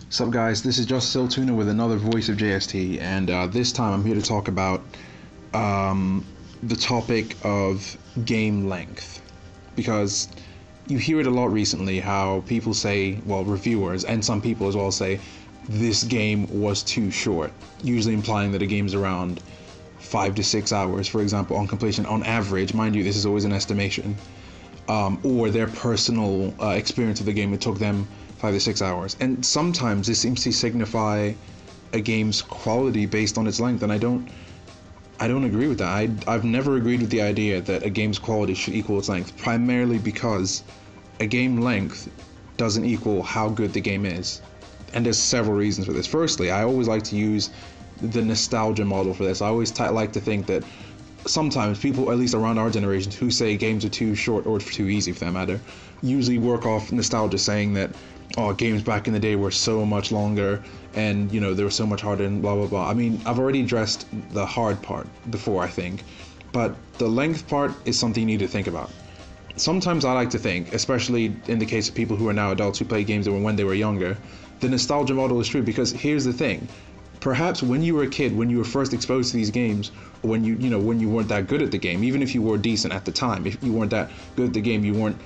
Sup guys, this is JusticeSoulTuna with another voice of JST, and this time I'm here to talk about the topic of game length. Because you hear it a lot recently, how people say, well, reviewers, and some people as well say, this game was too short, usually implying that a game's around 5 to 6 hours, for example, on completion, on average. Mind you, this is always an estimation. Or their personal experience of the game, it took them 5 to 6 hours. And sometimes this seems to signify a game's quality based on its length, and I don't agree with that. I've never agreed with the idea that a game's quality should equal its length, primarily because a game length doesn't equal how good the game is. And there's several reasons for this. Firstly, I always like to use the nostalgia model for this. I always like to think that sometimes people, at least around our generation, who say games are too short or too easy for that matter, usually work off nostalgia, saying that, oh, games back in the day were so much longer and, you know, they were so much harder and blah, blah, blah. I mean, I've already addressed the hard part before, I think, but the length part is something you need to think about. Sometimes I like to think, especially in the case of people who are now adults who play games that were when they were younger, the nostalgia model is true, because here's the thing. Perhaps when you were a kid, when you were first exposed to these games, or when when you weren't that good at the game, even if you were decent at the time, if you weren't that good at the game, you weren't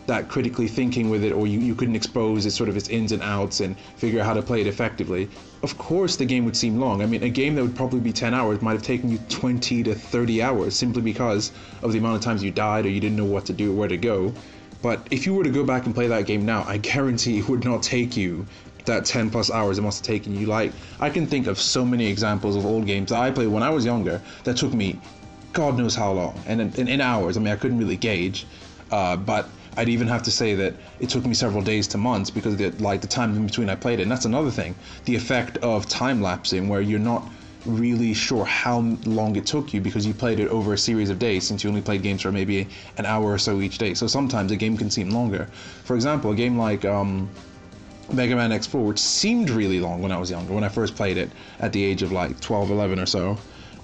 that critically thinking with it, or you couldn't expose its sort of its ins and outs and figure out how to play it effectively, of course the game would seem long. I mean, a game that would probably be 10 hours might have taken you 20 to 30 hours simply because of the amount of times you died or you didn't know what to do or where to go. But if you were to go back and play that game now, I guarantee it would not take you that 10 plus hours it must have taken you. Like, I can think of so many examples of old games that I played when I was younger that took me God knows how long, and in hours. I mean, I couldn't really gauge, but I'd even have to say that it took me several days to months because of the time in between I played it. And that's another thing, the effect of time lapsing, where you're not really sure how long it took you because you played it over a series of days, since you only played games for maybe an hour or so each day. So sometimes a game can seem longer. For example, a game like Mega Man X4, which seemed really long when I was younger, when I first played it at the age of like 12, 11 or so.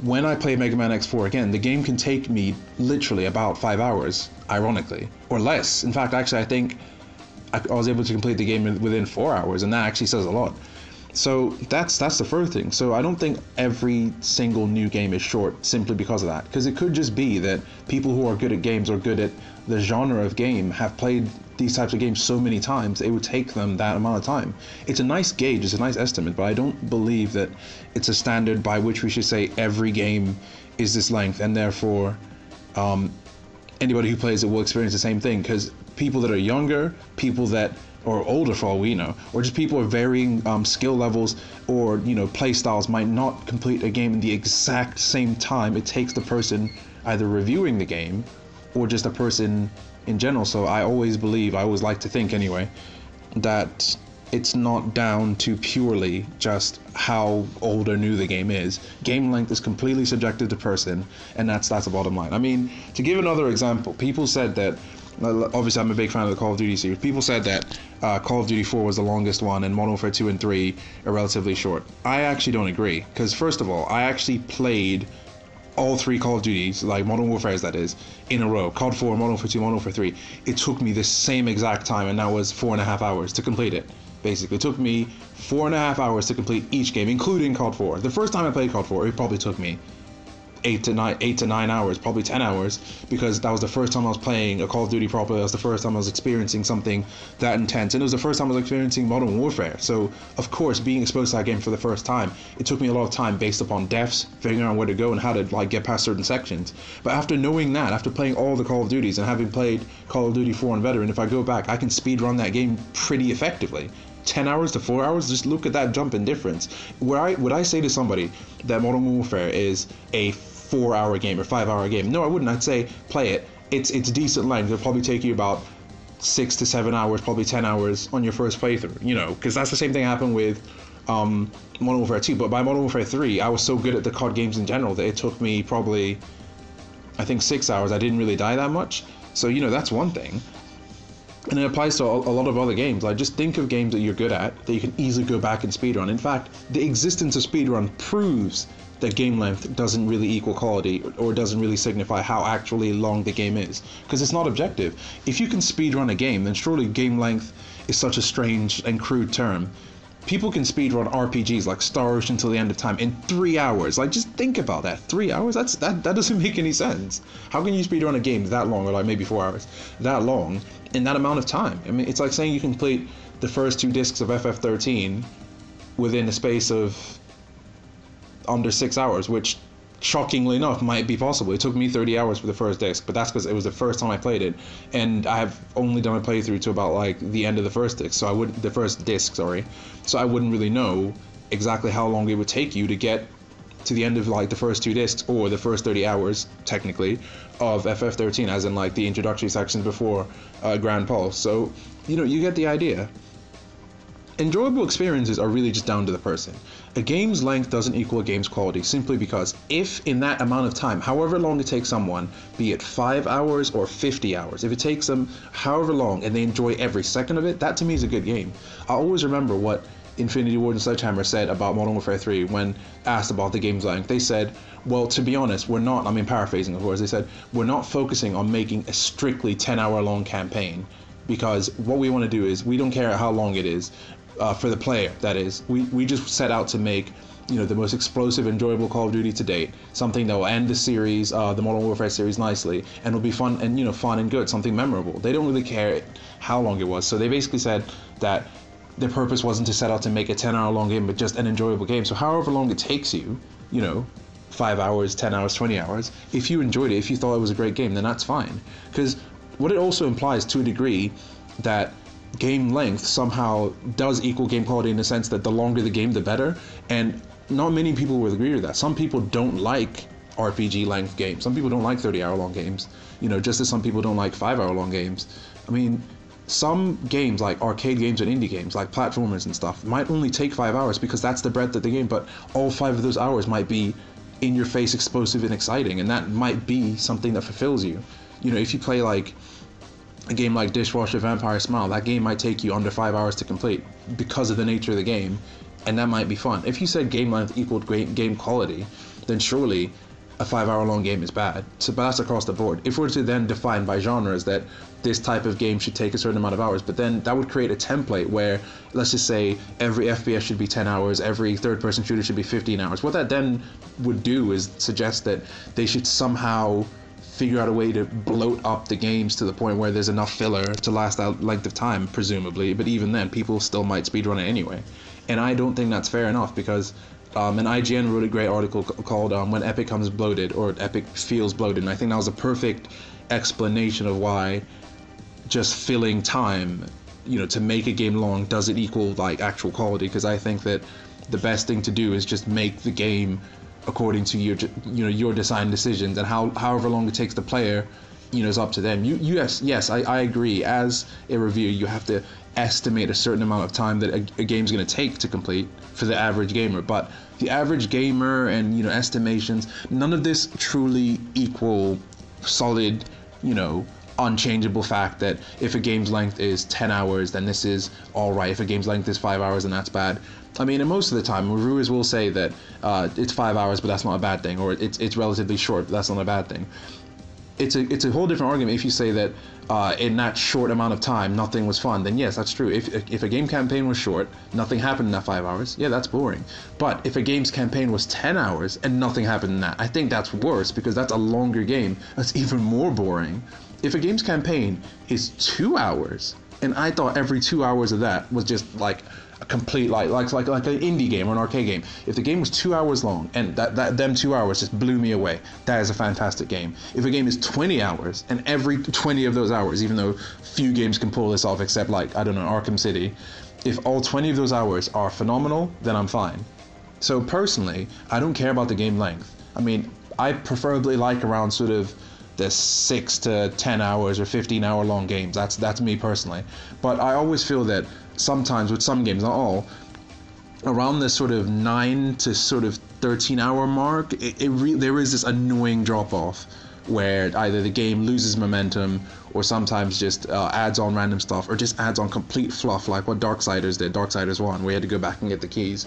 When I play Mega Man X4 again, the game can take me literally about 5 hours, ironically, or less. In fact, actually, I think I was able to complete the game within 4 hours, and that actually says a lot. So that's the first thing. So I don't think every single new game is short simply because of that, because it could just be that people who are good at games or good at the genre of game have played these types of games so many times it would take them that amount of time. It's a nice gauge, it's a nice estimate, but I don't believe that it's a standard by which we should say every game is this length, and therefore anybody who plays it will experience the same thing, because people that are younger, people that or older for all we know, or just people of varying skill levels or play styles might not complete a game in the exact same time it takes the person either reviewing the game or just a person in general. So I always like to think anyway, that it's not down to purely just how old or new the game is. Game length is completely subjective to person, and that's the bottom line. I mean, to give another example, people said that, obviously I'm a big fan of the Call of Duty series, people said that Call of Duty 4 was the longest one and Modern Warfare 2 and 3 are relatively short. I actually don't agree, because first of all, I actually played all three Call of Duties, like Modern Warfare's that is, in a row. COD 4, Modern Warfare 2, Modern Warfare 3. It took me the same exact time, and that was 4.5 hours to complete it. Basically, it took me 4.5 hours to complete each game, including COD 4. The first time I played COD 4, it probably took me 8 to 9 hours, probably 10 hours, because that was the first time I was playing a Call of Duty properly. That was the first time I was experiencing something that intense, and it was the first time I was experiencing Modern Warfare. So of course, being exposed to that game for the first time, it took me a lot of time based upon deaths, figuring out where to go and how to get past certain sections. But after knowing that, after playing all the Call of Duties and having played Call of Duty 4 on Veteran, if I go back, I can speed run that game pretty effectively. 10 hours to 4 hours, just look at that jump in difference. Would I say to somebody that Modern Warfare is a 4-hour game or 5-hour game? No, I wouldn't. I'd say play it. It's decent length. It'll probably take you about 6 to 7 hours, probably 10 hours on your first playthrough, because that's the same thing happened with Modern Warfare 2. But by Modern Warfare 3, I was so good at the COD games in general that it took me probably, I think, 6 hours. I didn't really die that much. So, that's one thing. And it applies to a lot of other games. Like, just think of games that you're good at that you can easily go back and speedrun. In fact, the existence of speedrun proves that game length doesn't really equal quality, or doesn't really signify how actually long the game is, because it's not objective. If you can speedrun a game, then surely game length is such a strange and crude term. People can speedrun RPGs like Star Ocean Till the End of Time in 3 hours. Like, just think about that. 3 hours? That doesn't make any sense. How can you speedrun a game that long, or like maybe 4 hours, that long, in that amount of time? I mean, it's like saying you can complete the first 2 discs of FF13 within a space of under 6 hours, which shockingly enough might be possible. It took me 30 hours for the first disc, but that's because it was the first time I played it, and I have only done a playthrough to about like the end of the first disc, so I wouldn't really know exactly how long it would take you to get to the end of like the first 2 discs, or the first 30 hours technically of FF13, as in like the introductory sections before Grand Pulse. So you get the idea. Enjoyable experiences are really just down to the person. A game's length doesn't equal a game's quality, simply because if in that amount of time, however long it takes someone, be it 5 hours or 50 hours, if it takes them however long and they enjoy every second of it, that to me is a good game. I always remember what Infinity Ward and Sledgehammer said about Modern Warfare 3 when asked about the game's length. They said, well, to be honest, we're not, I mean paraphrasing of course, they said, we're not focusing on making a strictly 10-hour long campaign, because what we want to do is, we don't care how long it is, for the player, that is. We just set out to make the most explosive, enjoyable Call of Duty to date, something that will end the series, the Modern Warfare series, nicely, and will be fun and fun and good, something memorable. They don't really care how long it was, so they basically said that their purpose wasn't to set out to make a 10-hour long game, but just an enjoyable game. So however long it takes you, 5 hours, 10 hours, 20 hours, if you enjoyed it, if you thought it was a great game, then that's fine. Because what it also implies to a degree, that game length somehow does equal game quality, in the sense that the longer the game, the better. And not many people will agree with that. Some people don't like RPG length games. Some people don't like 30-hour long games, just as some people don't like 5-hour long games. I mean, some games, like arcade games and indie games, like platformers and stuff, might only take 5 hours because that's the breadth of the game, but all 5 of those hours might be in your face, explosive and exciting, and that might be something that fulfills you. If you play like a game like Dishwasher Vampire Smile, that game might take you under 5 hours to complete because of the nature of the game, and that might be fun. If you said game length equaled game quality, then surely a 5-hour long game is bad. So, but that's across the board. If we're to then define by genres that this type of game should take a certain amount of hours, but then that would create a template where, let's just say, every FPS should be 10 hours, every third-person shooter should be 15 hours. What that then would do is suggest that they should somehow figure out a way to bloat up the games to the point where there's enough filler to last that length of time, presumably, but even then, people still might speedrun it anyway. And I don't think that's fair enough, because an IGN wrote a great article called When Epic Comes Bloated, or Epic Feels Bloated, and I think that was a perfect explanation of why just filling time, to make a game long doesn't equal like actual quality, because I think that the best thing to do is just make the game according to your design decisions, and however long it takes the player, is up to them. Yes, I agree. As a reviewer, you have to estimate a certain amount of time that a game's going to take to complete for the average gamer, but the average gamer and estimations, none of this truly equal solid, unchangeable fact that if a game's length is 10 hours, then this is alright. If a game's length is 5 hours, then that's bad. I mean, and most of the time, reviewers will say that it's 5 hours, but that's not a bad thing, or it's relatively short, but that's not a bad thing. It's a whole different argument if you say that in that short amount of time, nothing was fun. Then yes, that's true. If a game campaign was short, nothing happened in that 5 hours, yeah, that's boring. But if a game's campaign was 10 hours and nothing happened in that, I think that's worse, because that's a longer game. That's even more boring. If a game's campaign is 2 hours, and I thought every 2 hours of that was just like a complete like an indie game or an arcade game. If the game was 2 hours long and them 2 hours just blew me away, that is a fantastic game. If a game is 20 hours and every 20 of those hours, even though few games can pull this off except like, I don't know, Arkham City, if all 20 of those hours are phenomenal, then I'm fine. So personally, I don't care about the game length. I mean, I preferably like around sort of the 6 to 10 hours or 15-hour long games. That's me personally. But I always feel that sometimes with some games, not all, around this sort of 9 to sort of 13-hour mark, there is this annoying drop-off where either the game loses momentum, or sometimes just adds on random stuff, or just adds on complete fluff, like what Darksiders did, Darksiders 1, where you had to go back and get the keys.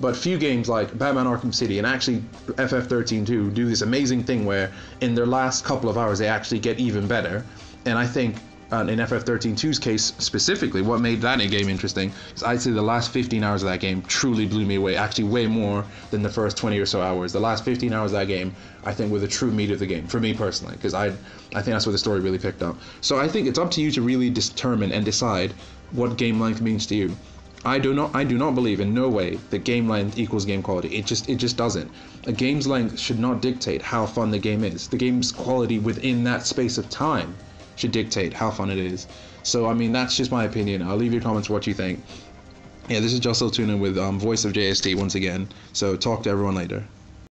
But few games like Batman Arkham City and actually FF13 too do this amazing thing where in their last couple of hours they actually get even better. And I think in FF13-2's case specifically, what made that game interesting is I'd say the last 15 hours of that game truly blew me away, actually way more than the first 20 or so hours. The last 15 hours of that game, I think, were the true meat of the game, for me personally, because I think that's where the story really picked up. So I think it's up to you to really determine and decide what game length means to you. I do not believe in no way that game length equals game quality. It just doesn't. A game's length should not dictate how fun the game is. The game's quality within that space of time should dictate how fun it is. So I mean, that's just my opinion. I'll leave your comments what you think. Yeah, this is JusticeSoulTuna with voice of JST once again. So talk to everyone later.